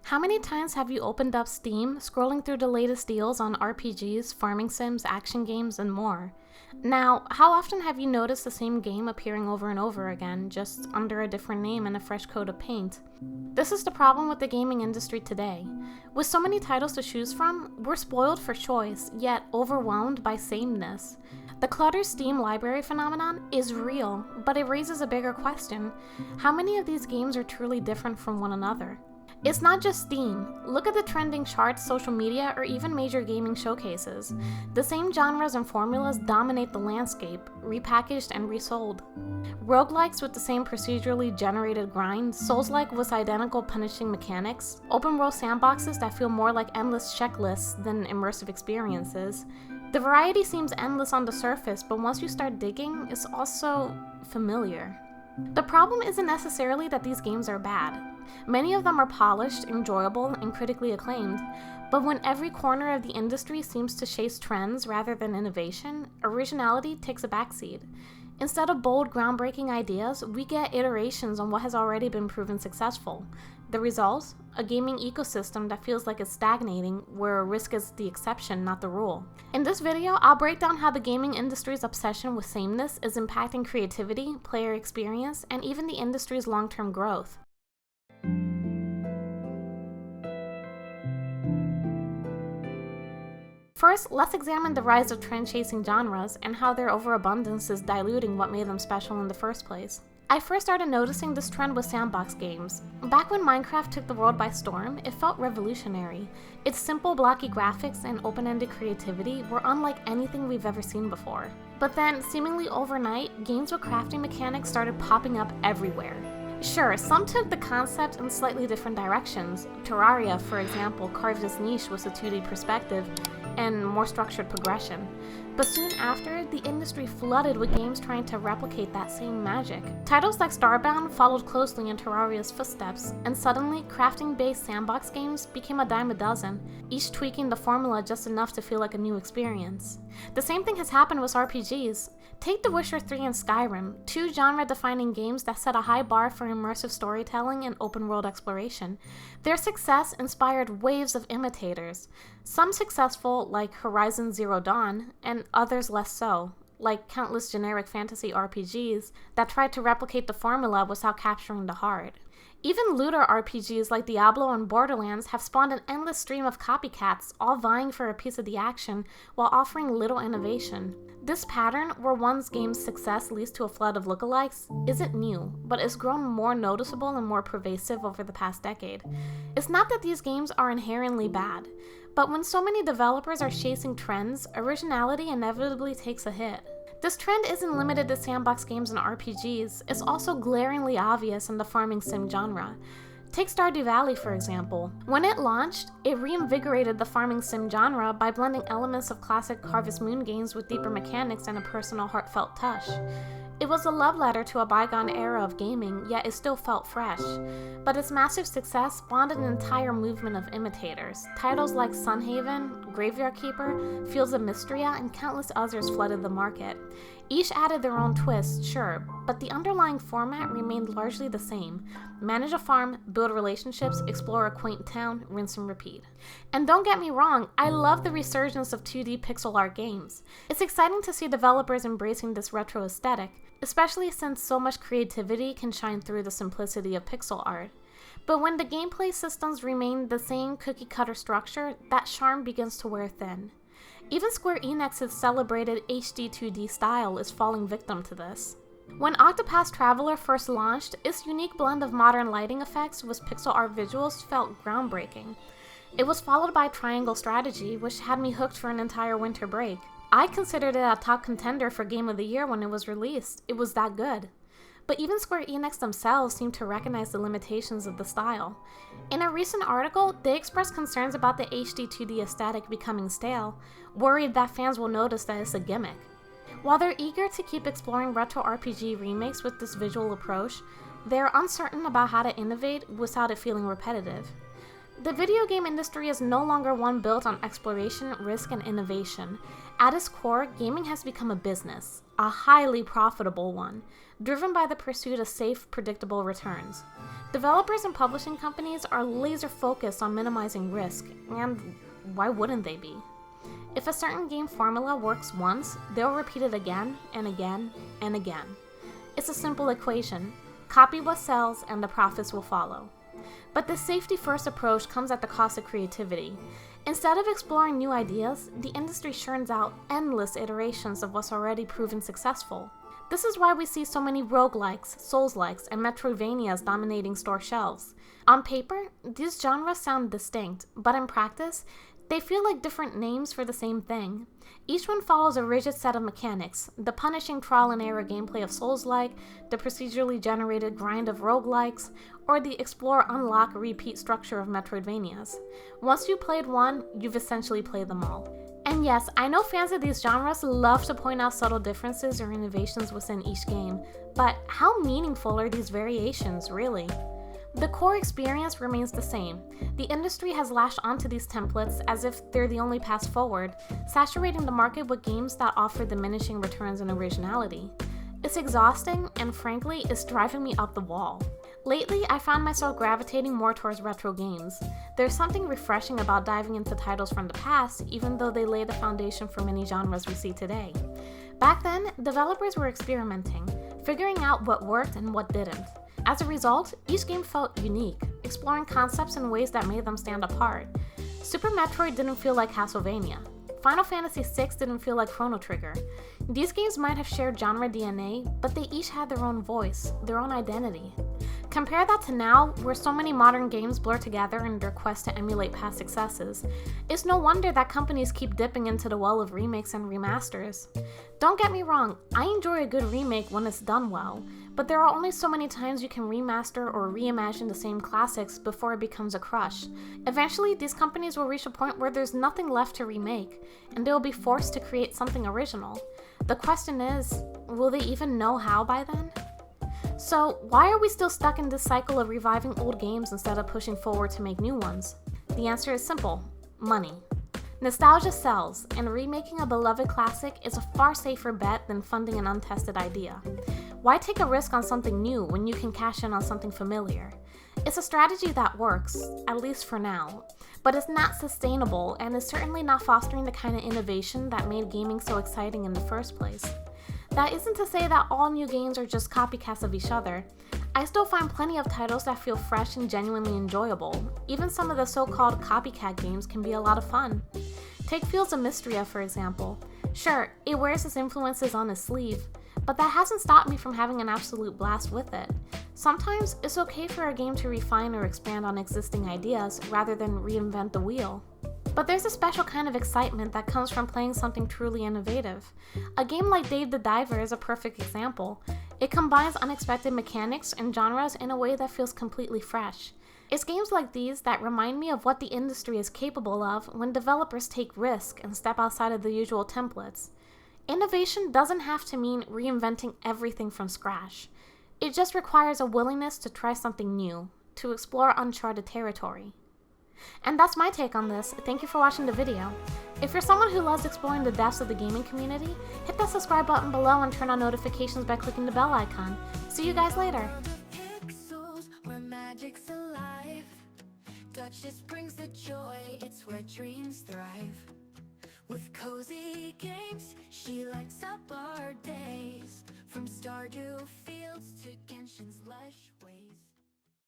How many times have you opened up Steam, scrolling through the latest deals on RPGs, farming sims, action games, and more? Now, how often have you noticed the same game appearing over and over again, just under a different name and a fresh coat of paint? This is the problem with the gaming industry today. With so many titles to choose from, we're spoiled for choice, yet overwhelmed by sameness. The cluttered Steam library phenomenon is real, but it raises a bigger question. How many of these games are truly different from one another? It's not just Steam. Look at the trending charts, social media, or even major gaming showcases. The same genres and formulas dominate the landscape, repackaged and resold. Roguelikes with the same procedurally generated grind, Souls-like with identical punishing mechanics, open-world sandboxes that feel more like endless checklists than immersive experiences. The variety seems endless on the surface, but once you start digging, it's also familiar. The problem isn't necessarily that these games are bad. Many of them are polished, enjoyable, and critically acclaimed, but when every corner of the industry seems to chase trends rather than innovation, originality takes a backseat. Instead of bold, groundbreaking ideas, we get iterations on what has already been proven successful. The result? A gaming ecosystem that feels like it's stagnating, where risk is the exception, not the rule. In this video, I'll break down how the gaming industry's obsession with sameness is impacting creativity, player experience, and even the industry's long-term growth. First, let's examine the rise of trend-chasing genres and how their overabundance is diluting what made them special in the first place. I first started noticing this trend with sandbox games. Back when Minecraft took the world by storm, it felt revolutionary. Its simple, blocky graphics and open-ended creativity were unlike anything we've ever seen before. But then, seemingly overnight, games with crafting mechanics started popping up everywhere. Sure, some took the concept in slightly different directions. Terraria, for example, carved its niche with a 2D perspective and more structured progression. But soon after, the industry flooded with games trying to replicate that same magic. Titles like Starbound followed closely in Terraria's footsteps, and suddenly, crafting-based sandbox games became a dime a dozen, each tweaking the formula just enough to feel like a new experience. The same thing has happened with RPGs. Take The Witcher 3 and Skyrim, two genre-defining games that set a high bar for immersive storytelling and open-world exploration. Their success inspired waves of imitators, some successful, like Horizon Zero Dawn, and others less so, like countless generic fantasy RPGs that tried to replicate the formula without capturing the heart. Even looter RPGs like Diablo and Borderlands have spawned an endless stream of copycats, all vying for a piece of the action while offering little innovation. This pattern, where one game's success leads to a flood of lookalikes, isn't new, but it's grown more noticeable and more pervasive over the past decade. It's not that these games are inherently bad, but when so many developers are chasing trends, originality inevitably takes a hit. This trend isn't limited to sandbox games and RPGs, it's also glaringly obvious in the farming sim genre. Take Stardew Valley, for example. When it launched, it reinvigorated the farming sim genre by blending elements of classic Harvest Moon games with deeper mechanics and a personal, heartfelt touch. It was a love letter to a bygone era of gaming, yet it still felt fresh. But its massive success spawned an entire movement of imitators. Titles like Sunhaven, Graveyard Keeper, Fields of Mystria, and countless others flooded the market. Each added their own twist, sure, but the underlying format remained largely the same. Manage a farm, build relationships, explore a quaint town, rinse and repeat. And don't get me wrong, I love the resurgence of 2D pixel art games. It's exciting to see developers embracing this retro aesthetic, especially since so much creativity can shine through the simplicity of pixel art. But when the gameplay systems remain the same cookie-cutter structure, that charm begins to wear thin. Even Square Enix's celebrated HD 2D style is falling victim to this. When Octopath Traveler first launched, its unique blend of modern lighting effects with pixel art visuals felt groundbreaking. It was followed by Triangle Strategy, which had me hooked for an entire winter break. I considered it a top contender for Game of the Year when it was released. It was that good. But even Square Enix themselves seemed to recognize the limitations of the style. In a recent article, they expressed concerns about the HD 2D aesthetic becoming stale, worried that fans will notice that it's a gimmick. While they're eager to keep exploring retro RPG remakes with this visual approach, they're uncertain about how to innovate without it feeling repetitive. The video game industry is no longer one built on exploration, risk, and innovation. At its core, gaming has become a business, a highly profitable one, driven by the pursuit of safe, predictable returns. Developers and publishing companies are laser focused on minimizing risk, and why wouldn't they be? If a certain game formula works once, they'll repeat it again and again and again. It's a simple equation. Copy what sells and the profits will follow. But this safety-first approach comes at the cost of creativity. Instead of exploring new ideas, the industry churns out endless iterations of what's already proven successful. This is why we see so many roguelikes, Souls-likes, and Metroidvanias dominating store shelves. On paper, these genres sound distinct, but in practice, they feel like different names for the same thing. Each one follows a rigid set of mechanics, the punishing trial-and-error gameplay of Souls-like, the procedurally generated grind of roguelikes, or the explore, unlock, repeat structure of Metroidvanias. Once you've played one, you've essentially played them all. And yes, I know fans of these genres love to point out subtle differences or innovations within each game, but how meaningful are these variations, really? The core experience remains the same. The industry has latched onto these templates as if they're the only path forward, saturating the market with games that offer diminishing returns and originality. It's exhausting, and frankly, it's driving me up the wall. Lately, I found myself gravitating more towards retro games. There's something refreshing about diving into titles from the past, even though they lay the foundation for many genres we see today. Back then, developers were experimenting, figuring out what worked and what didn't. As a result, each game felt unique, exploring concepts in ways that made them stand apart. Super Metroid didn't feel like Castlevania. Final Fantasy VI didn't feel like Chrono Trigger. These games might have shared genre DNA, but they each had their own voice, their own identity. Compare that to now, where so many modern games blur together in their quest to emulate past successes. It's no wonder that companies keep dipping into the well of remakes and remasters. Don't get me wrong, I enjoy a good remake when it's done well, but there are only so many times you can remaster or reimagine the same classics before it becomes a crush. Eventually, these companies will reach a point where there's nothing left to remake, and they will be forced to create something original. The question is, will they even know how by then? So, why are we still stuck in this cycle of reviving old games instead of pushing forward to make new ones? The answer is simple: money. Nostalgia sells, and remaking a beloved classic is a far safer bet than funding an untested idea. Why take a risk on something new when you can cash in on something familiar? It's a strategy that works, at least for now, but it's not sustainable and is certainly not fostering the kind of innovation that made gaming so exciting in the first place. That isn't to say that all new games are just copycats of each other. I still find plenty of titles that feel fresh and genuinely enjoyable. Even some of the so-called copycat games can be a lot of fun. Take Fields of Mystria, for example. Sure, it wears its influences on its sleeve, but that hasn't stopped me from having an absolute blast with it. Sometimes it's okay for a game to refine or expand on existing ideas rather than reinvent the wheel. But there's a special kind of excitement that comes from playing something truly innovative. A game like Dave the Diver is a perfect example. It combines unexpected mechanics and genres in a way that feels completely fresh. It's games like these that remind me of what the industry is capable of when developers take risk and step outside of the usual templates. Innovation doesn't have to mean reinventing everything from scratch. It just requires a willingness to try something new, to explore uncharted territory. And that's my take on this. Thank you for watching the video. If you're someone who loves exploring the depths of the gaming community, hit that subscribe button below and turn on notifications by clicking the bell icon. See you guys later. Pixels, where magic's alive. Duchess brings the joy, it's where dreams thrive. With cozy games, she lights up our days. From Stardew Fields to Genshin's lush ways.